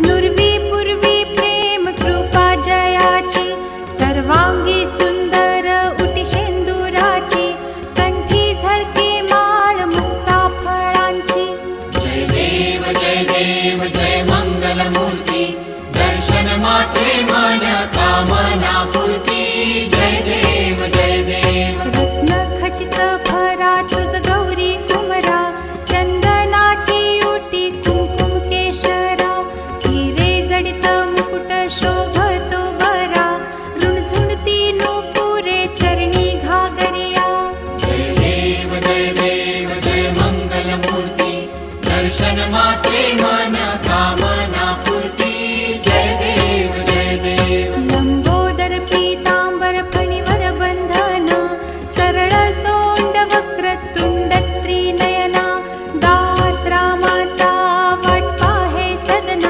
नुरवी पूर्वी प्रेम कृपा जयाची सर्वांगी सुंदर उटी शेंदुराची कंठी झळके माळ मुक्ता फळांची जय जय मंगलमूर्ती दर्शन मात्रे मन कामना पूर्ती जय